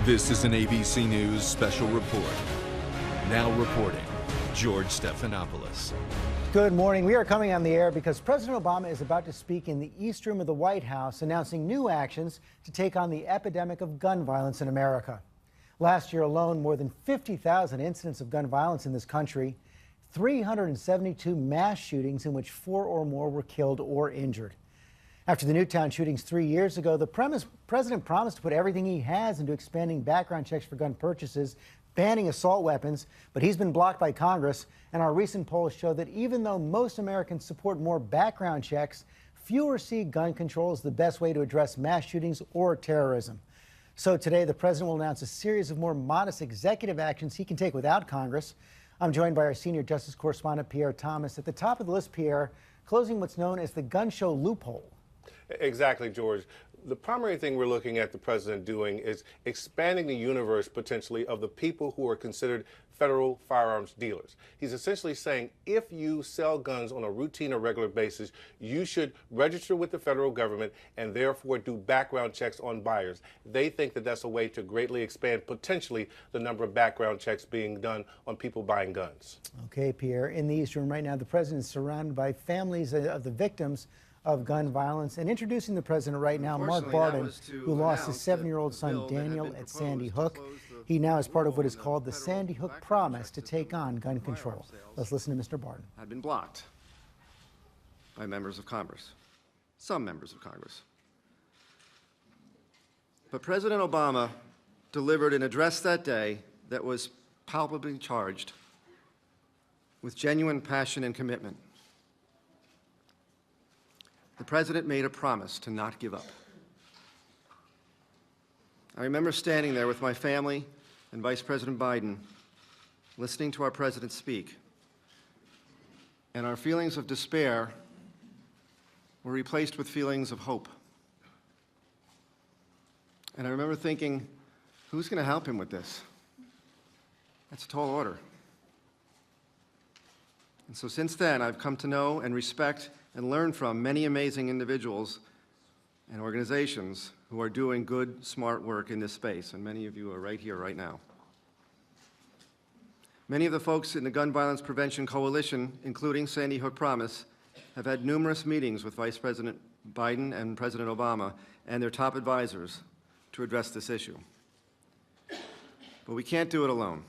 This is an ABC News special report. Now reporting, George Stephanopoulos. Good morning. We are coming on the air because President Obama is about to speak in the East Room of the White House, announcing new actions to take on the epidemic of gun violence in America. Last year alone, more than 50,000 incidents of gun violence in this country, 372 mass shootings in which 4 or more were killed or injured. After the Newtown shootings 3 years ago, the president promised to put everything he has into expanding background checks for gun purchases, banning assault weapons, but he's been blocked by Congress. And our recent polls show that even though most Americans support more background checks, fewer see gun control as the best way to address mass shootings or terrorism. So today, the president will announce a series of more modest executive actions he can take without Congress. I'm joined by our senior justice correspondent, Pierre Thomas. At the top of the list, Pierre, closing what's known as the gun show loophole. Exactly, George. The primary thing we're looking at the president doing is expanding the universe potentially of the people who are considered federal firearms dealers. He's essentially saying if you sell guns on a routine or regular basis, you should register with the federal government and therefore do background checks on buyers. They think that that's a way to greatly expand potentially the number of background checks being done on people buying guns. Okay, Pierre, in the East Room right now, the president is surrounded by families of the victims of gun violence. And introducing the president right now, Mark Barden, who lost his 7-year-old son Daniel at Sandy Hook. He now is part of what is called the Sandy Hook Promise to take on gun control. Let's listen to Mr. Barden. Had been blocked by members of Congress, some members of Congress. But President Obama delivered an address that day that was palpably charged with genuine passion and commitment. The president made a promise to not give up. I remember standing there with my family and Vice President Biden, listening to our president speak, and our feelings of despair were replaced with feelings of hope. And I remember thinking, who's going to help him with this? That's a tall order. And so since then, I've come to know and respect and learn from many amazing individuals and organizations who are doing good, smart work in this space, and many of you are right here, right now. Many of the folks in the Gun Violence Prevention Coalition, including Sandy Hook Promise, have had numerous meetings with Vice President Biden and President Obama and their top advisors to address this issue. But we can't do it alone,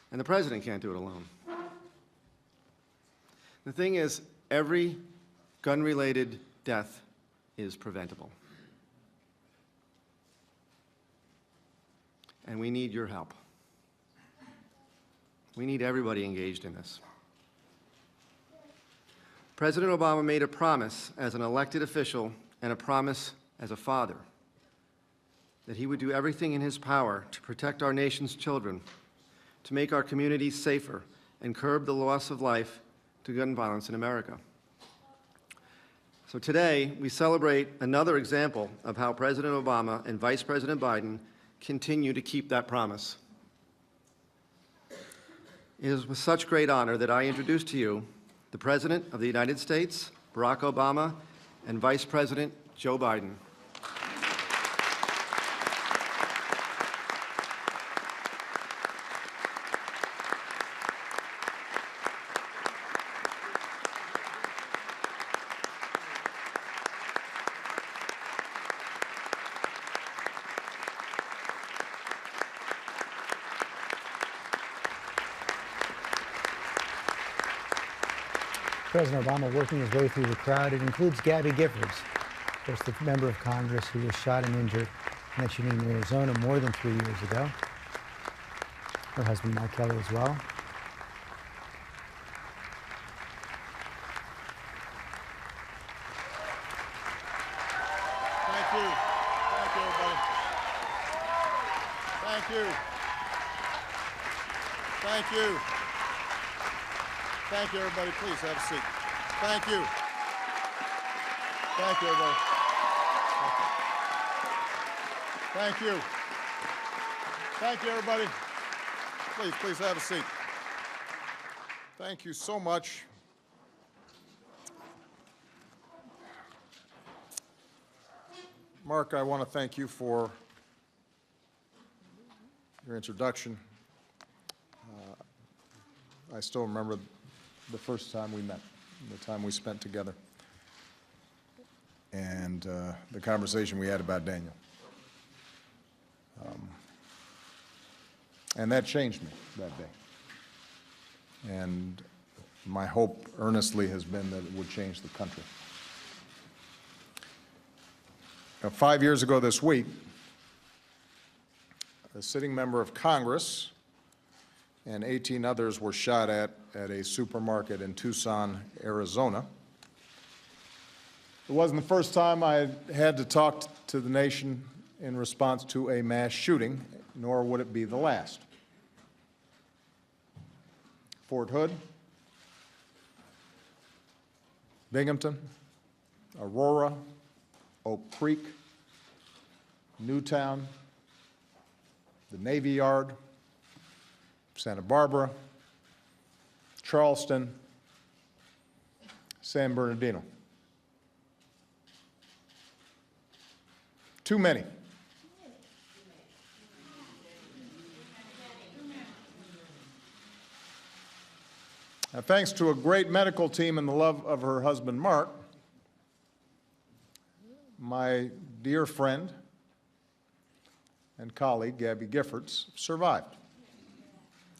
and the president can't do it alone. The thing is, every gun-related death is preventable. And we need your help. We need everybody engaged in this. President Obama made a promise as an elected official and a promise as a father that he would do everything in his power to protect our nation's children, to make our communities safer, and curb the loss of life to gun violence in America. So today, we celebrate another example of how President Obama and Vice President Biden continue to keep that promise. It is with such great honor that I introduce to you the President of the United States, Barack Obama, and Vice President Joe Biden. President Obama working his way through the crowd. It includes Gabby Giffords, of course, the member of Congress who was shot and injured in that shooting in Arizona more than 3 years ago. Her husband, Mark Kelly, as well. Thank you. Thank you, everybody. Thank you. Thank you. Thank you, everybody. Please have a seat. Thank you. Thank you, everybody. Thank you. Thank you, everybody. Please have a seat. Thank you so much. Mark, I want to thank you for your introduction. I still remember the first time we met, the time we spent together, and the conversation we had about Daniel. And that changed me that day. And my hope earnestly has been that it would change the country. Now, 5 years ago this week, a sitting member of Congress and 18 others were shot at a supermarket in Tucson, Arizona. It wasn't the first time I had to talk to the nation in response to a mass shooting, nor would it be the last. Fort Hood, Binghamton, Aurora, Oak Creek, Newtown, the Navy Yard, Santa Barbara, Charleston, San Bernardino. Too many. Now, thanks to a great medical team and the love of her husband, Mark, my dear friend and colleague, Gabby Giffords, survived.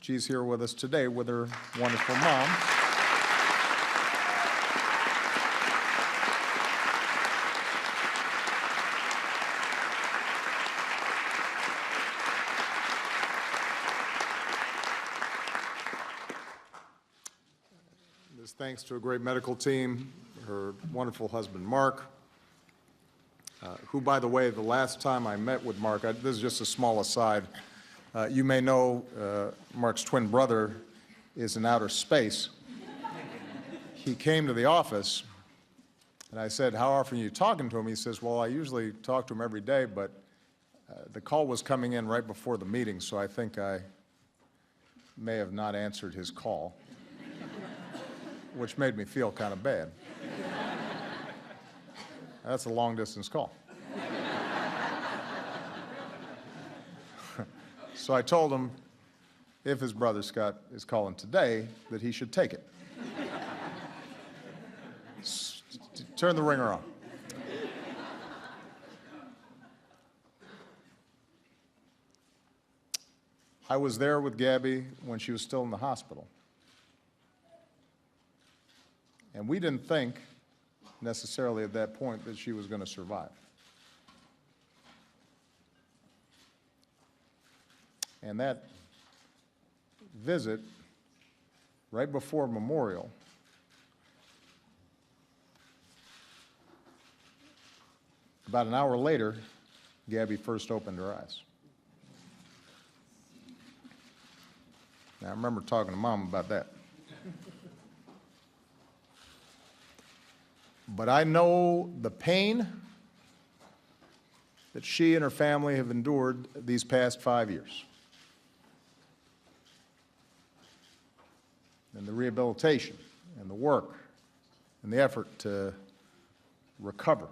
She's here with us today with her wonderful mom. This thanks to a great medical team, her wonderful husband, Mark, who, by the way, the last time I met with Mark, this is just a small aside, you may know Mark's twin brother is in outer space. He came to the office, and I said, how often are you talking to him? He says, well, I usually talk to him every day, but the call was coming in right before the meeting, so I think I may have not answered his call, which made me feel kind of bad. That's a long-distance call. So I told him, if his brother Scott is calling today, that he should take it. Turn the ringer on. I was there with Gabby when she was still in the hospital. And we didn't think necessarily at that point that she was going to survive. And that visit, right before Memorial, about an hour later, Gabby first opened her eyes. Now, I remember talking to Mom about that. But I know the pain that she and her family have endured these past 5 years. And the rehabilitation and the work and the effort to recover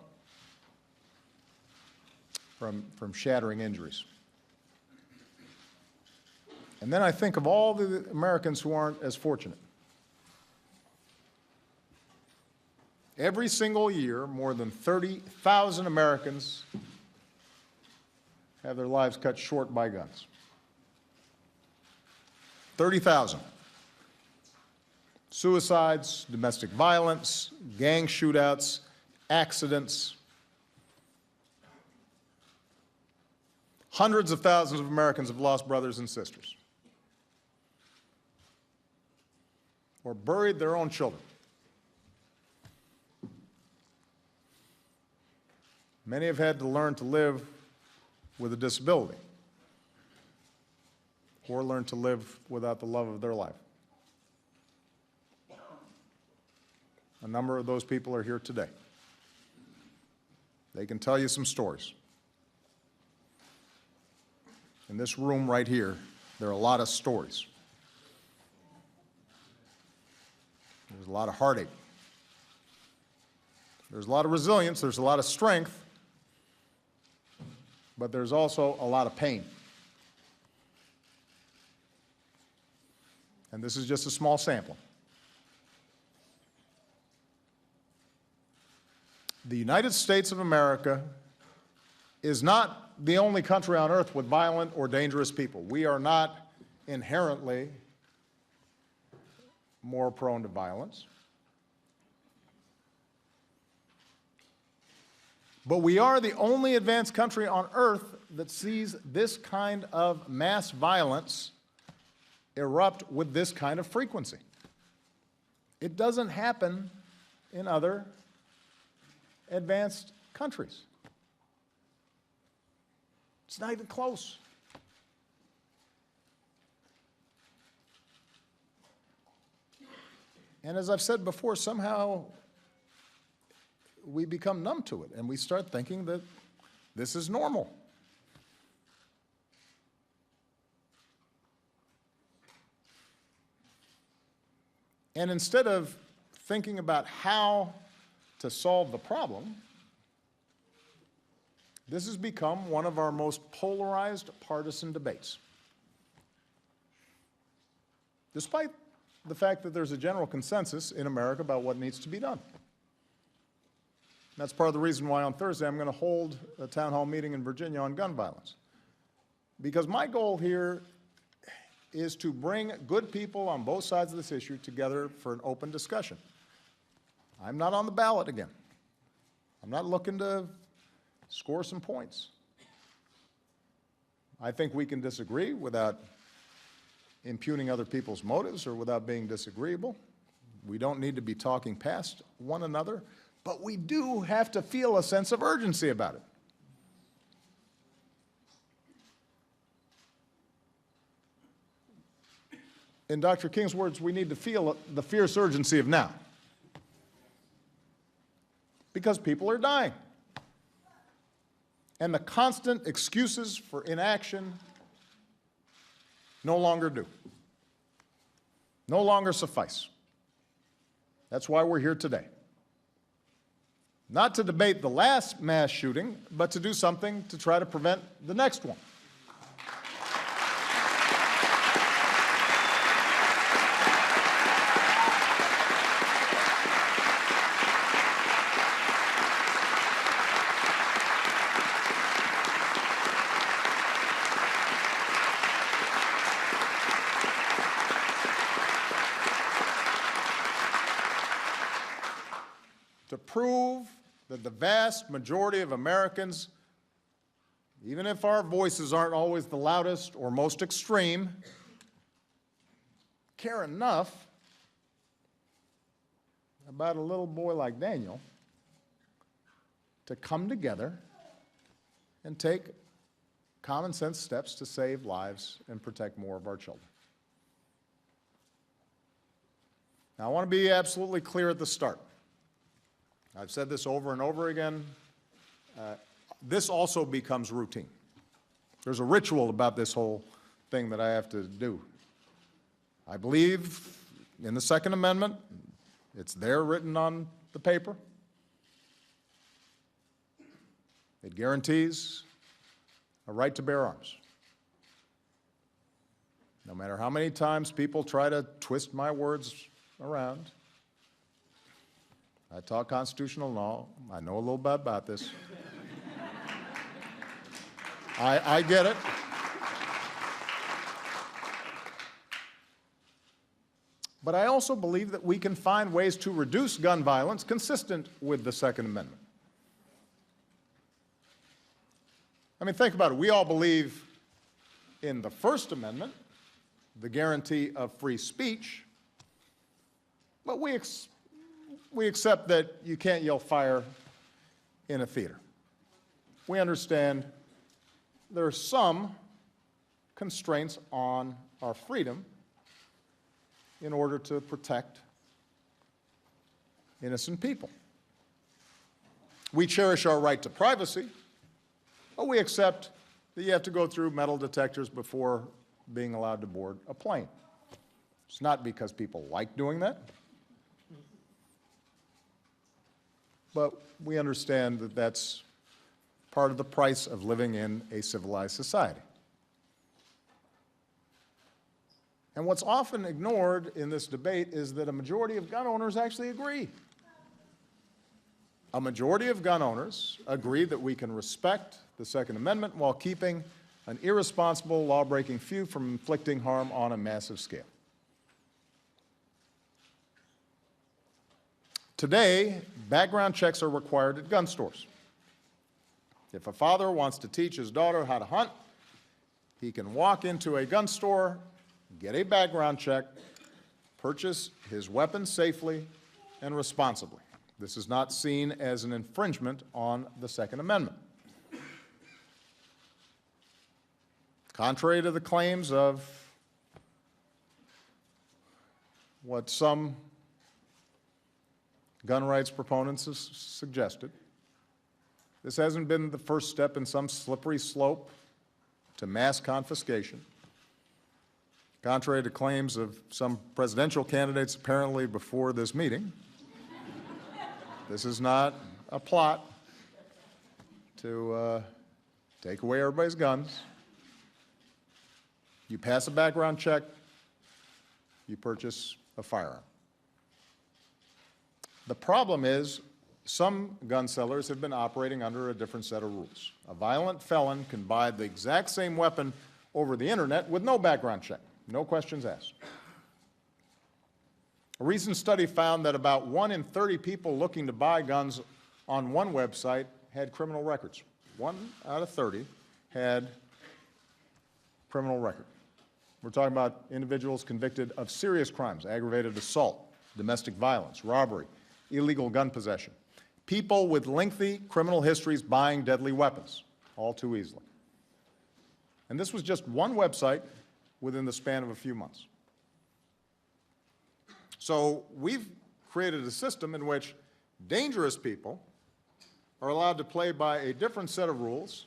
from shattering injuries. And then I think of all the Americans who aren't as fortunate. Every single year, more than 30,000 Americans have their lives cut short by guns. 30,000. Suicides, domestic violence, gang shootouts, accidents. Hundreds of thousands of Americans have lost brothers and sisters or buried their own children. Many have had to learn to live with a disability or learn to live without the love of their life. A number of those people are here today. They can tell you some stories. In this room right here, there are a lot of stories. There's a lot of heartache. There's a lot of resilience. There's a lot of strength. But there's also a lot of pain. and this is just a small sample. The United States of America is not the only country on earth with violent or dangerous people. We are not inherently more prone to violence. But we are the only advanced country on earth that sees this kind of mass violence erupt with this kind of frequency. It doesn't happen in other advanced countries. It's not even close. And as I've said before, somehow we become numb to it and we start thinking that this is normal. And instead of thinking about how to solve the problem, this has become one of our most polarized partisan debates. Despite the fact that there's a general consensus in America about what needs to be done. That's part of the reason why on Thursday I'm going to hold a town hall meeting in Virginia on gun violence. Because my goal here is to bring good people on both sides of this issue together for an open discussion. I'm not on the ballot again. I'm not looking to score some points. I think we can disagree without impugning other people's motives or without being disagreeable. We don't need to be talking past one another, but we do have to feel a sense of urgency about it. In Dr. King's words, we need to feel the fierce urgency of now. Because people are dying. And the constant excuses for inaction no longer do. No longer suffice. That's why we're here today. Not to debate the last mass shooting, but to do something to try to prevent the next one. To prove that the vast majority of Americans, even if our voices aren't always the loudest or most extreme, care enough about a little boy like Daniel to come together and take common sense steps to save lives and protect more of our children. Now, I want to be absolutely clear at the start. I've said this over and over again. This also becomes routine. There's a ritual about this whole thing that I have to do. I believe in the Second Amendment. It's there written on the paper. It guarantees a right to bear arms. No matter how many times people try to twist my words around, I taught constitutional law. I know a little bit about this. I get it. But I also believe that we can find ways to reduce gun violence consistent with the Second Amendment. I mean, think about it. We all believe in the First Amendment, the guarantee of free speech, but we accept that you can't yell fire in a theater. We understand there are some constraints on our freedom in order to protect innocent people. We cherish our right to privacy, but we accept that you have to go through metal detectors before being allowed to board a plane. It's not because people like doing that, but we understand that that's part of the price of living in a civilized society. And what's often ignored in this debate is that a majority of gun owners actually agree. A majority of gun owners agree that we can respect the Second Amendment while keeping an irresponsible, law-breaking few from inflicting harm on a massive scale. Today, background checks are required at gun stores. If a father wants to teach his daughter how to hunt, he can walk into a gun store, get a background check, purchase his weapon safely and responsibly. This is not seen as an infringement on the Second Amendment. Contrary to the claims of what some gun rights proponents have suggested, this hasn't been the first step in some slippery slope to mass confiscation. Contrary to claims of some presidential candidates apparently before this meeting, this is not a plot to take away everybody's guns. You pass a background check, you purchase a firearm. The problem is some gun sellers have been operating under a different set of rules. A violent felon can buy the exact same weapon over the internet with no background check, no questions asked. A recent study found that about 1 in 30 people looking to buy guns on one website had criminal records. 1 out of 30 had criminal record. We're talking about individuals convicted of serious crimes, aggravated assault, domestic violence, robbery, illegal gun possession. People with lengthy criminal histories buying deadly weapons, all too easily. And this was just one website within the span of a few months. So we've created a system in which dangerous people are allowed to play by a different set of rules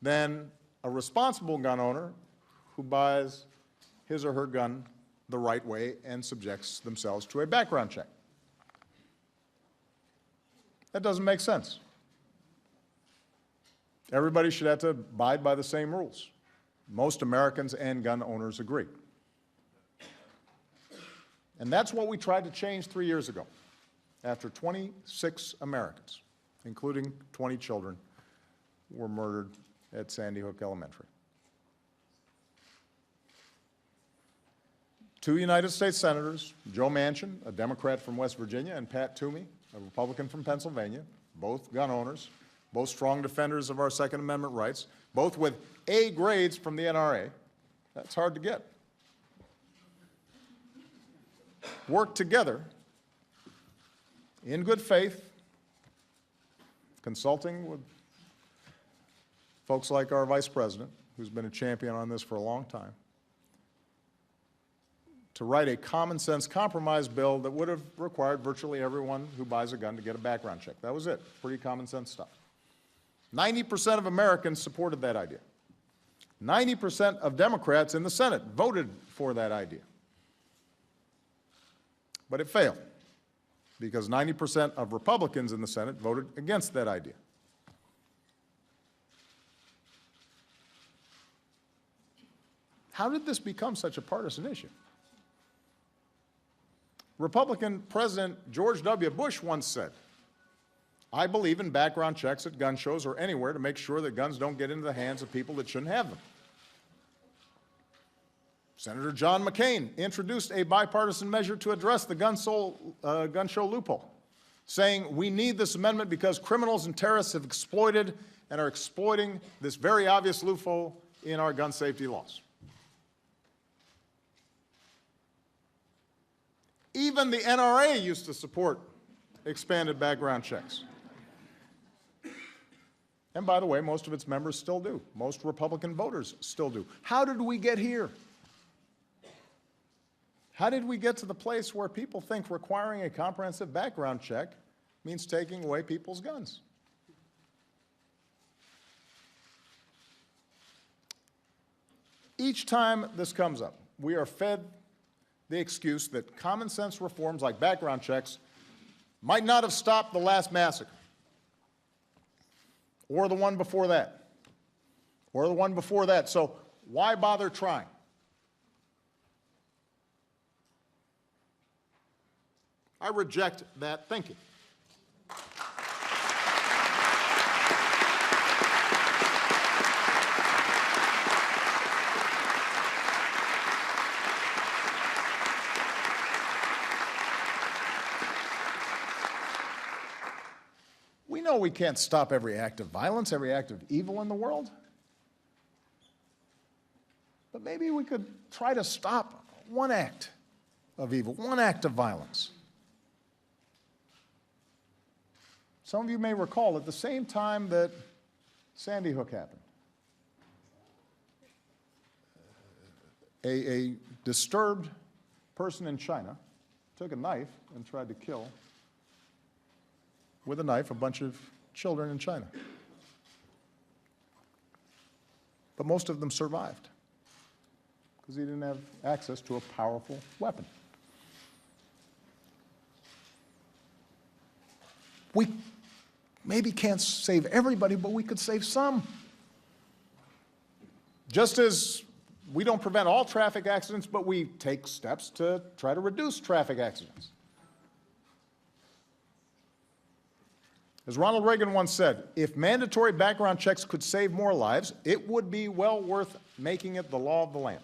than a responsible gun owner who buys his or her gun the right way and subjects themselves to a background check. That doesn't make sense. Everybody should have to abide by the same rules. Most Americans and gun owners agree. And that's what we tried to change 3 years ago, after 26 Americans, including 20 children, were murdered at Sandy Hook Elementary. 2 United States senators, Joe Manchin, a Democrat from West Virginia, and Pat Toomey, a Republican from Pennsylvania, both gun owners, both strong defenders of our Second Amendment rights, both with A grades from the NRA. That's hard to get. Worked together in good faith, consulting with folks like our Vice President, who's been a champion on this for a long time, to write a common sense compromise bill that would have required virtually everyone who buys a gun to get a background check. That was it. Pretty common sense stuff. 90% of Americans supported that idea. 90% of Democrats in the Senate voted for that idea. But it failed because 90% of Republicans in the Senate voted against that idea. How did this become such a partisan issue? Republican President George W. Bush once said, "I believe in background checks at gun shows or anywhere to make sure that guns don't get into the hands of people that shouldn't have them." Senator John McCain introduced a bipartisan measure to address the gun show loophole, saying we need this amendment because criminals and terrorists have exploited and are exploiting this very obvious loophole in our gun safety laws. Even the NRA used to support expanded background checks. And by the way, most of its members still do. Most Republican voters still do. How did we get here? How did we get to the place where people think requiring a comprehensive background check means taking away people's guns? Each time this comes up, we are fed the excuse that common sense reforms like background checks might not have stopped the last massacre, or the one before that, or the one before that. So why bother trying? I reject that thinking. We know we can't stop every act of violence, every act of evil in the world. But maybe we could try to stop one act of evil, one act of violence. Some of you may recall at the same time that Sandy Hook happened, a disturbed person in China took a knife and tried to kill with a knife a bunch of children in China. But most of them survived because he didn't have access to a powerful weapon. We maybe can't save everybody, but we could save some. Just as we don't prevent all traffic accidents, but we take steps to try to reduce traffic accidents. As Ronald Reagan once said, if mandatory background checks could save more lives, it would be well worth making it the law of the land.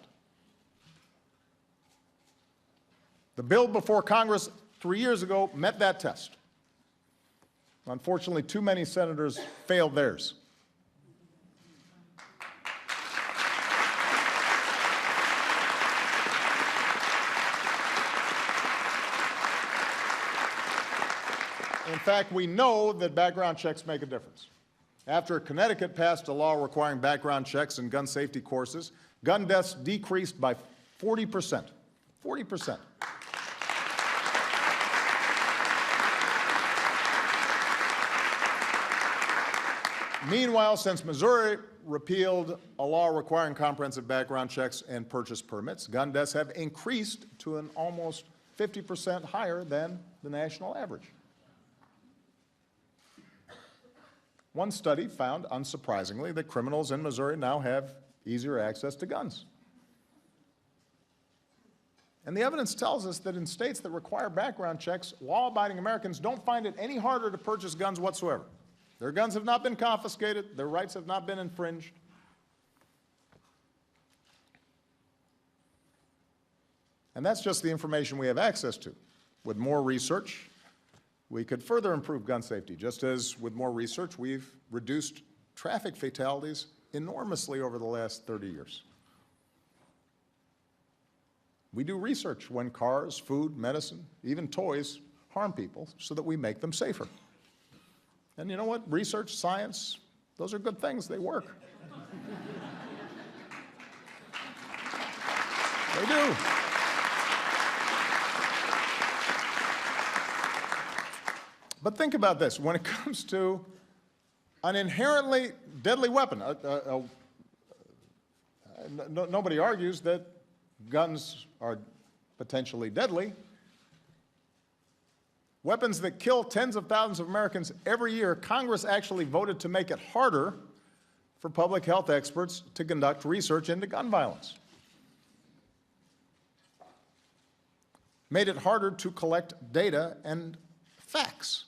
The bill before Congress 3 years ago met that test. Unfortunately, too many senators failed theirs. In fact, we know that background checks make a difference. After Connecticut passed a law requiring background checks in gun safety courses, gun deaths decreased by 40%. 40%. Meanwhile, since Missouri repealed a law requiring comprehensive background checks and purchase permits, gun deaths have increased to an almost 50% higher than the national average. One study found, unsurprisingly, that criminals in Missouri now have easier access to guns. And the evidence tells us that in states that require background checks, law-abiding Americans don't find it any harder to purchase guns whatsoever. Their guns have not been confiscated, their rights have not been infringed. And that's just the information we have access to. With more research, we could further improve gun safety, just as with more research, we've reduced traffic fatalities enormously over the last 30 years. We do research when cars, food, medicine, even toys harm people so that we make them safer. And you know what? Research, science, those are good things. They work. They do. But think about this. When it comes to an inherently deadly weapon, nobody argues that guns are potentially deadly. Weapons that kill tens of thousands of Americans every year, Congress actually voted to make it harder for public health experts to conduct research into gun violence. Made it harder to collect data and facts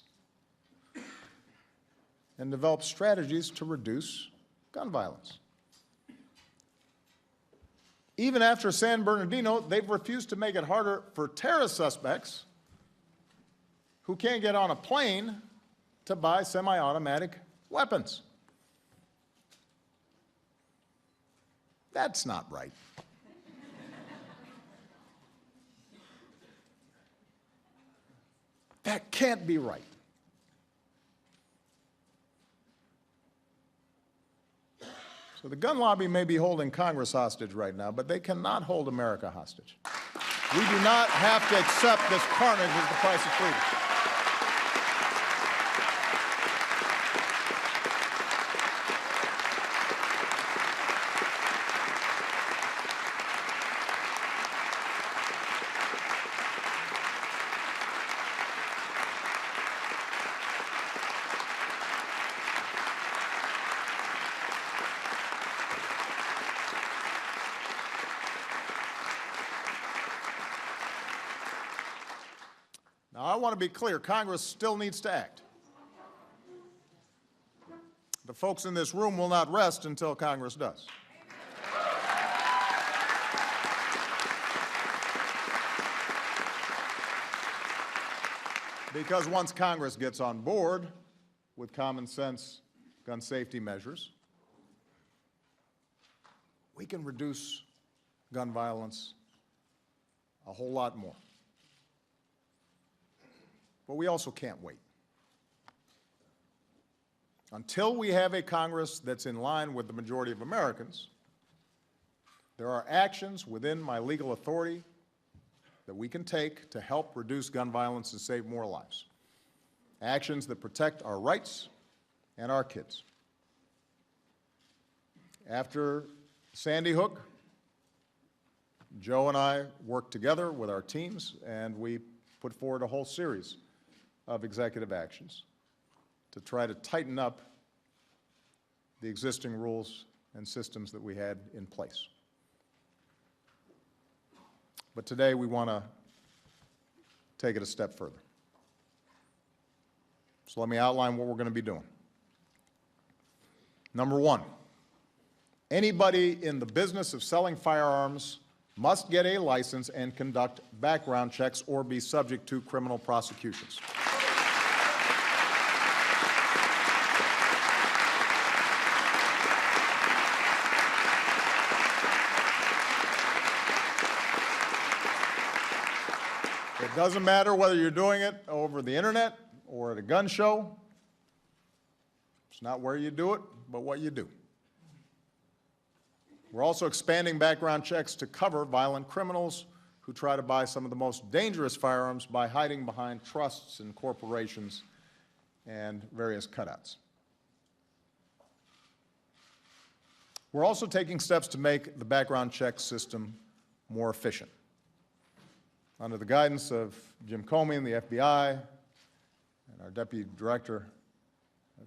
and develop strategies to reduce gun violence. Even after San Bernardino, they've refused to make it harder for terrorist suspects who can't get on a plane to buy semi-automatic weapons. That's not right. That can't be right. So the gun lobby may be holding Congress hostage right now, but they cannot hold America hostage. We do not have to accept this carnage as the price of freedom. Now, I want to be clear, Congress still needs to act. The folks in this room will not rest until Congress does. Because once Congress gets on board with common sense gun safety measures, we can reduce gun violence a whole lot more. But we also can't wait. Until we have a Congress that's in line with the majority of Americans, there are actions within my legal authority that we can take to help reduce gun violence and save more lives. Actions that protect our rights and our kids. After Sandy Hook, Joe and I worked together with our teams, and we put forward a whole series of executive actions to try to tighten up the existing rules and systems that we had in place. But today we want to take it a step further. So let me outline what we're going to be doing. Number one, anybody in the business of selling firearms must get a license and conduct background checks or be subject to criminal prosecutions. It doesn't matter whether you're doing it over the internet or at a gun show. It's not where you do it, but what you do. We're also expanding background checks to cover violent criminals who try to buy some of the most dangerous firearms by hiding behind trusts and corporations and various cutouts. We're also taking steps to make the background check system more efficient. Under the guidance of Jim Comey and the FBI and our Deputy Director,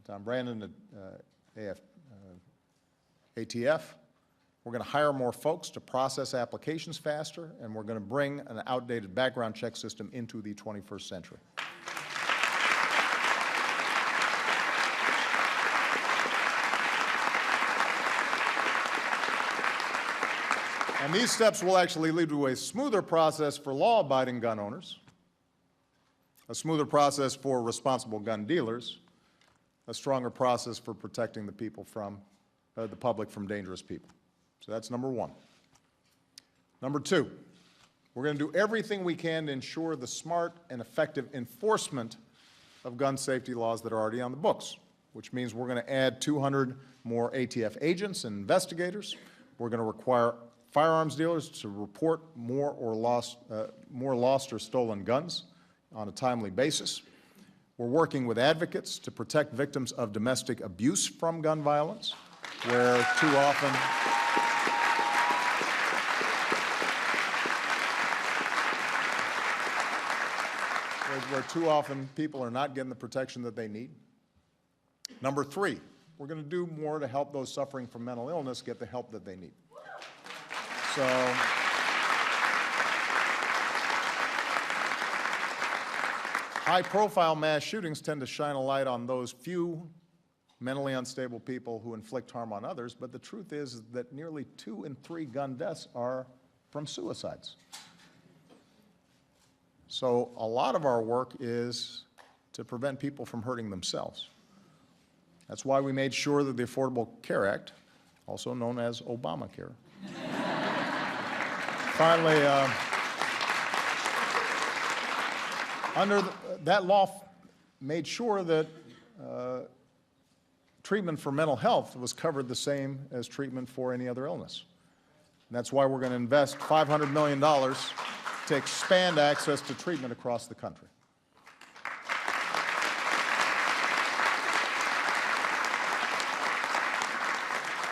Tom Brandon at ATF, we're going to hire more folks to process applications faster, and we're going to bring an outdated background check system into the 21st century. And these steps will actually lead to a smoother process for law-abiding gun owners, a smoother process for responsible gun dealers, a stronger process for protecting the people from, the public from dangerous people. So that's number one. Number two, we're going to do everything we can to ensure the smart and effective enforcement of gun safety laws that are already on the books, which means we're going to add 200 more ATF agents and investigators. We're going to require firearms dealers to report more lost or stolen guns on a timely basis. We're working with advocates to protect victims of domestic abuse from gun violence, where too often people are not getting the protection that they need. Number three, we're going to do more to help those suffering from mental illness get the help that they need. So, high-profile mass shootings tend to shine a light on those few mentally unstable people who inflict harm on others, but the truth is that nearly 2 in 3 gun deaths are from suicides. So a lot of our work is to prevent people from hurting themselves. That's why we made sure that the Affordable Care Act, also known as Obamacare, finally, that law made sure that treatment for mental health was covered the same as treatment for any other illness. And that's why we're going to invest $500 million to expand access to treatment across the country.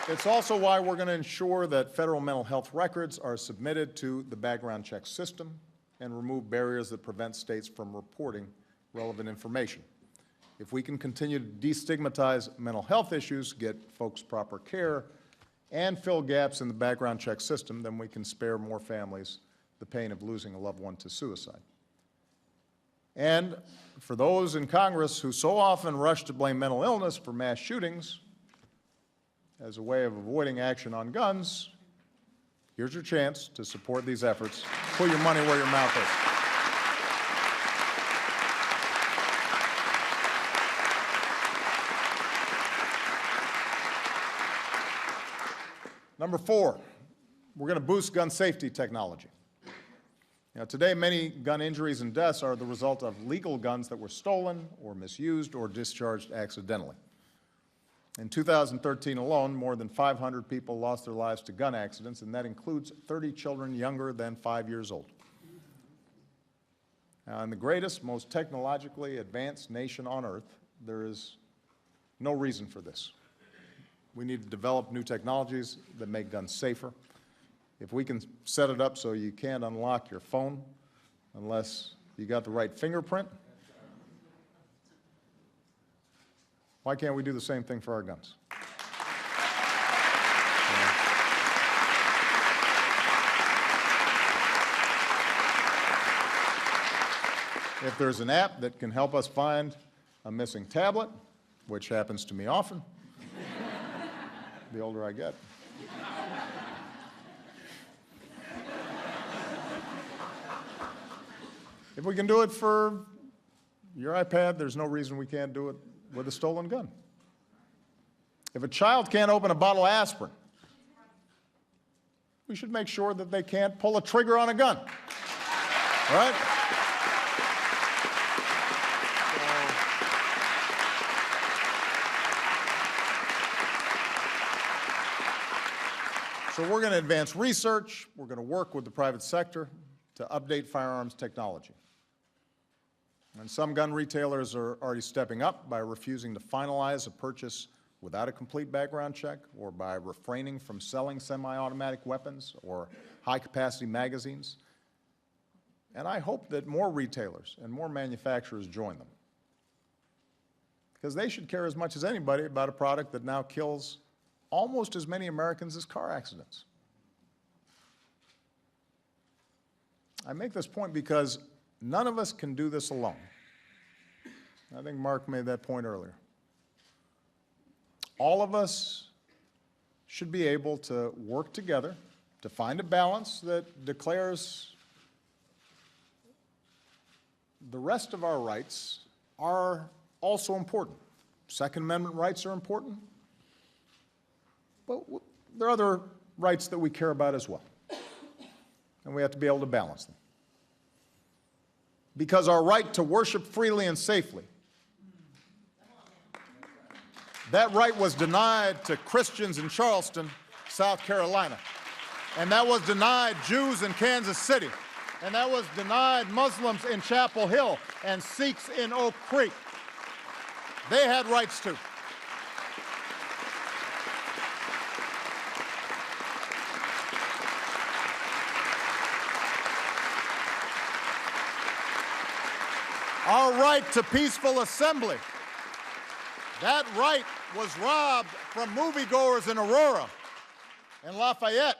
It's also why we're going to ensure that federal mental health records are submitted to the background check system and remove barriers that prevent states from reporting relevant information. If we can continue to destigmatize mental health issues, get folks proper care, and fill gaps in the background check system, then we can spare more families the pain of losing a loved one to suicide. And for those in Congress who so often rush to blame mental illness for mass shootings as a way of avoiding action on guns, here's your chance to support these efforts. Put your money where your mouth is. Number 4, we're going to boost gun safety technology. Today, many gun injuries and deaths are the result of legal guns that were stolen or misused or discharged accidentally. In 2013 alone, more than 500 people lost their lives to gun accidents, and that includes 30 children younger than 5 years old. Now, in the greatest, most technologically advanced nation on earth, there is no reason for this. We need to develop new technologies that make guns safer. If we can set it up so you can't unlock your phone unless you got the right fingerprint, why can't we do the same thing for our guns? If there's an app that can help us find a missing tablet, which happens to me often, the older I get. If we can do it for your iPad, there's no reason we can't do it with a stolen gun. If a child can't open a bottle of aspirin, we should make sure that they can't pull a trigger on a gun. All right? So we're going to advance research. We're going to work with the private sector to update firearms technology. And some gun retailers are already stepping up by refusing to finalize a purchase without a complete background check, or by refraining from selling semi-automatic weapons or high-capacity magazines. And I hope that more retailers and more manufacturers join them, because they should care as much as anybody about a product that now kills almost as many Americans as car accidents. I make this point because none of us can do this alone. I think Mark made that point earlier. All of us should be able to work together to find a balance that declares the rest of our rights are also important. Second Amendment rights are important, but there are other rights that we care about as well, and we have to be able to balance them. Because our right to worship freely and safely, that right was denied to Christians in Charleston, South Carolina, and that was denied Jews in Kansas City, and that was denied Muslims in Chapel Hill and Sikhs in Oak Creek. They had rights too. Our right to peaceful assembly, that right was robbed from moviegoers in Aurora and Lafayette.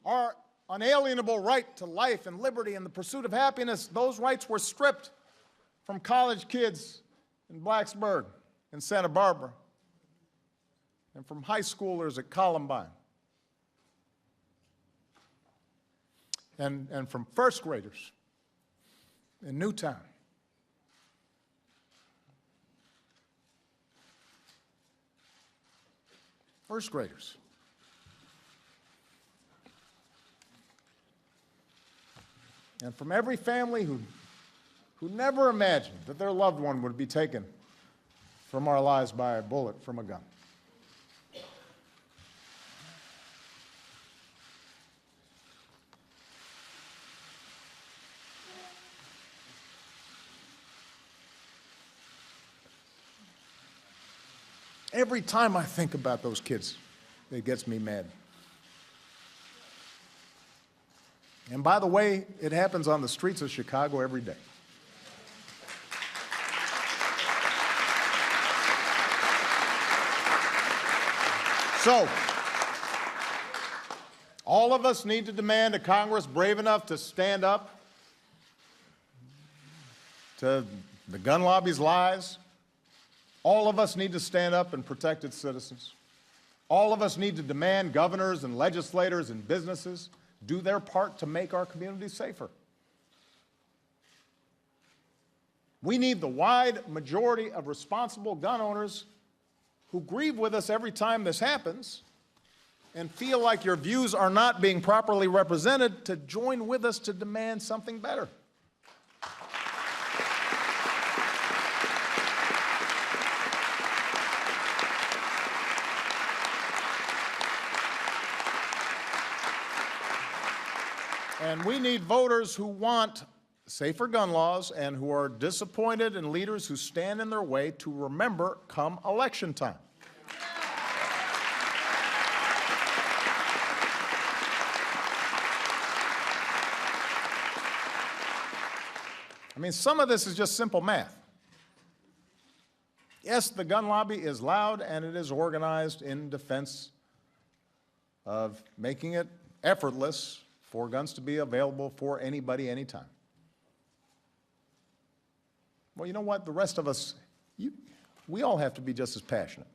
Our unalienable right to life and liberty and the pursuit of happiness, those rights were stripped from college kids in Blacksburg and Santa Barbara, and from high schoolers at Columbine, and from first graders in Newtown. First graders. And from every family who never imagined that their loved one would be taken from our lives by a bullet from a gun. Every time I think about those kids, it gets me mad. And by the way, it happens on the streets of Chicago every day. So, all of us need to demand a Congress brave enough to stand up to the gun lobby's lies. All of us need to stand up and protect its citizens. All of us need to demand governors and legislators and businesses do their part to make our communities safer. We need the wide majority of responsible gun owners who grieve with us every time this happens and feel like your views are not being properly represented to join with us to demand something better. And we need voters who want safer gun laws and who are disappointed in leaders who stand in their way to remember come election time. I mean, some of this is just simple math. Yes, the gun lobby is loud and it is organized in defense of making it effortless for guns to be available for anybody, anytime. Well, you know what? The rest of us, we all have to be just as passionate.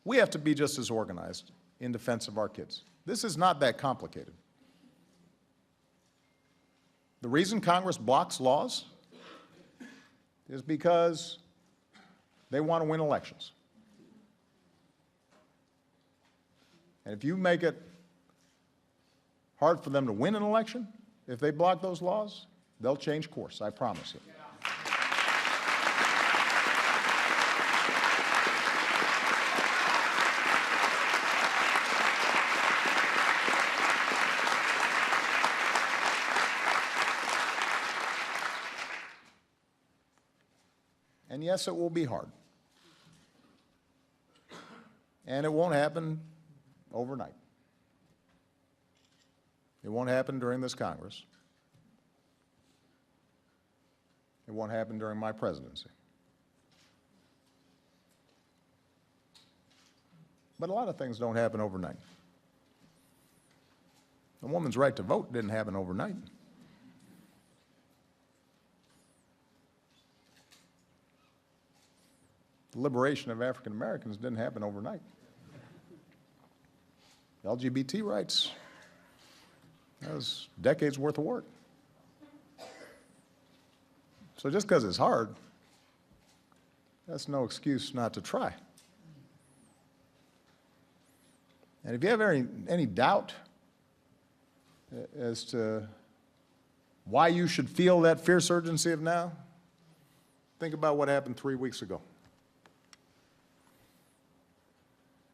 We have to be just as organized in defense of our kids. This is not that complicated. The reason Congress blocks laws is because they want to win elections. And if you make it hard for them to win an election, if they block those laws, they'll change course, I promise you. And yes, it will be hard. And it won't happen overnight. It won't happen during this Congress. It won't happen during my presidency. But a lot of things don't happen overnight. A woman's right to vote didn't happen overnight. The liberation of African Americans didn't happen overnight. LGBT rights, that was decades worth of work. So just because it's hard, that's no excuse not to try. And if you have any doubt as to why you should feel that fierce urgency of now, think about what happened 3 weeks ago.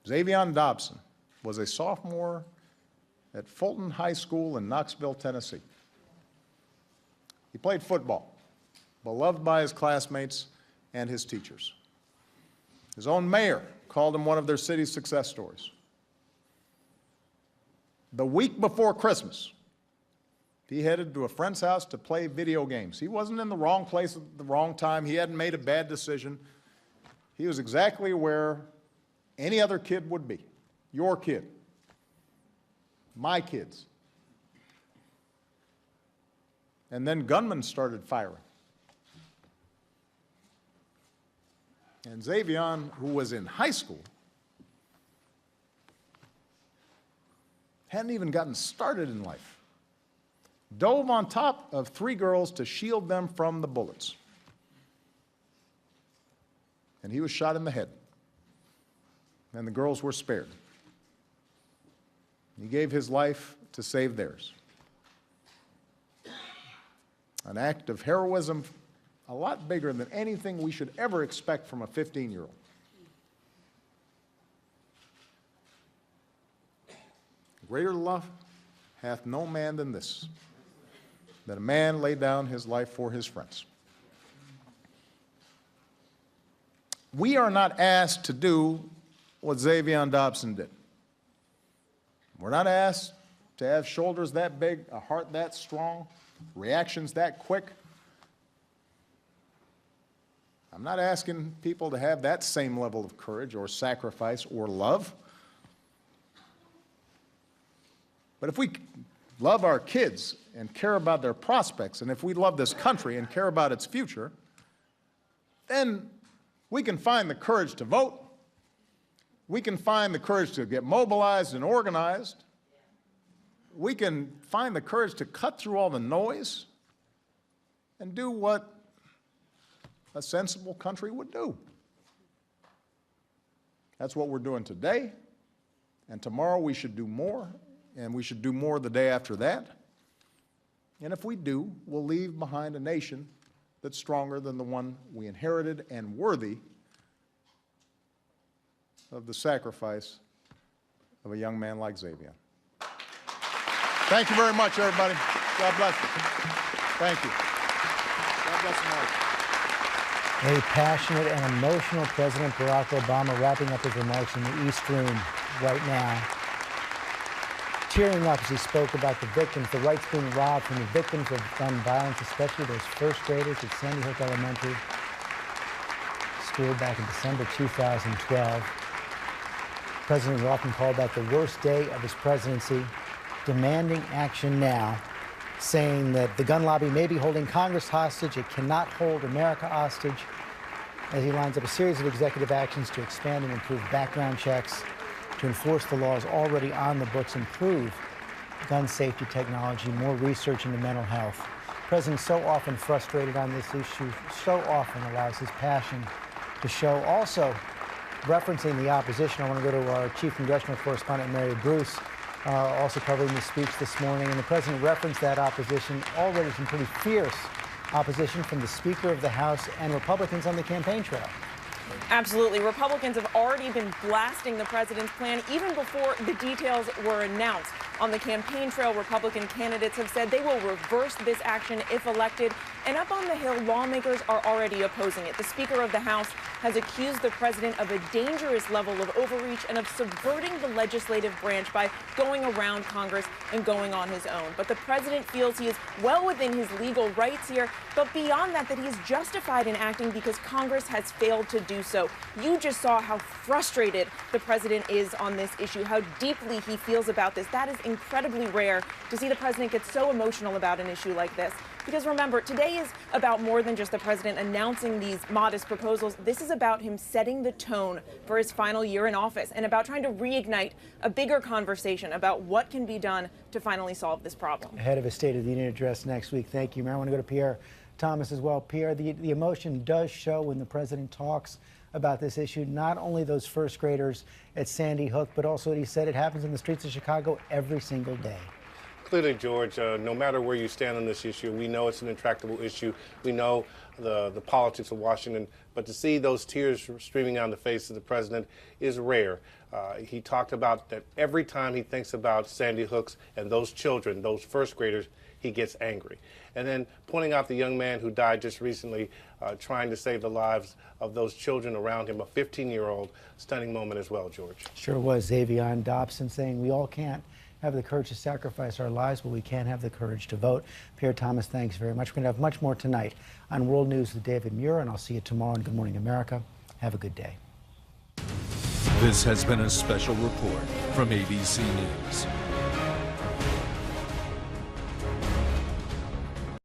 Xavion Dobson was a sophomore at Fulton High School in Knoxville, Tennessee. He played football, beloved by his classmates and his teachers. His own mayor called him one of their city's success stories. The week before Christmas, he headed to a friend's house to play video games. He wasn't in the wrong place at the wrong time. He hadn't made a bad decision. He was exactly where any other kid would be. Your kid. My kids. And then gunmen started firing. And Xavion, who was in high school, hadn't even gotten started in life, dove on top of 3 girls to shield them from the bullets. And he was shot in the head. And the girls were spared. He gave his life to save theirs. An act of heroism a lot bigger than anything we should ever expect from a 15-year-old. Greater love hath no man than this, that a man lay down his life for his friends. We are not asked to do what Xavion Dobson did. We're not asked to have shoulders that big, a heart that strong, reactions that quick. I'm not asking people to have that same level of courage or sacrifice or love. But if we love our kids and care about their prospects, and if we love this country and care about its future, then we can find the courage to vote. We can find the courage to get mobilized and organized. We can find the courage to cut through all the noise and do what a sensible country would do. That's what we're doing today, and tomorrow we should do more, and we should do more the day after that. And if we do, we'll leave behind a nation that's stronger than the one we inherited and worthy of the sacrifice of a young man like Xavier. Thank you very much, everybody. God bless you. Thank you. God bless America. A passionate and emotional President Barack Obama wrapping up his remarks in the East Room right now. Tearing up as he spoke about the victims, the rights being robbed from the victims of gun violence, especially those first graders at Sandy Hook Elementary School back in December 2012. The President often called that the worst day of his presidency, demanding action now, saying that the gun lobby may be holding Congress hostage, it cannot hold America hostage, as he lines up a series of executive actions to expand and improve background checks, to enforce the laws already on the books, improve gun safety technology, more research into mental health. The President, so often frustrated on this issue, so often allows his passion to show. Also, referencing the opposition, I want to go to our chief congressional correspondent, Mary Bruce, also covering the speech this morning. And the President referenced that opposition, already some pretty fierce opposition from the Speaker of the House and Republicans on the campaign trail. Absolutely. Republicans have already been blasting the president's plan even before the details were announced. On the campaign trail, Republican candidates have said they will reverse this action if elected. And up on the Hill, lawmakers are already opposing it. The Speaker of the House has accused the president of a dangerous level of overreach and of subverting the legislative branch by going around Congress and going on his own. But the president feels he is well within his legal rights here, but beyond that, that he is justified in acting because Congress has failed to do so. You just saw how frustrated the president is on this issue, how deeply he feels about this. That is incredibly rare to see the president get so emotional about an issue like this. Because remember, today is about more than just the president announcing these modest proposals. This is about him setting the tone for his final year in office and about trying to reignite a bigger conversation about what can be done to finally solve this problem. Ahead of a State of the Union address next week. Thank you, Mayor. I want to go to Pierre Thomas as well. Pierre, the emotion does show when the president talks about this issue, not only those first graders at Sandy Hook, but also what he said, it happens in the streets of Chicago every single day. Clearly, George, no matter where you stand on this issue, we know it's an intractable issue. We know the politics of Washington, but to see those tears streaming down the face of the president is rare. He talked about that every time he thinks about Sandy Hook's and those children, those first graders, he gets angry. And then pointing out the young man who died just recently, trying to save the lives of those children around him, a 15-year-old, stunning moment as well, George. Sure was. Xavier Dobson saying we all can't have the courage to sacrifice our lives, but we can't have the courage to vote. Pierre Thomas, thanks very much. We're going to have much more tonight on World News with David Muir, and I'll see you tomorrow on Good Morning America. Have a good day. This has been a special report from ABC News.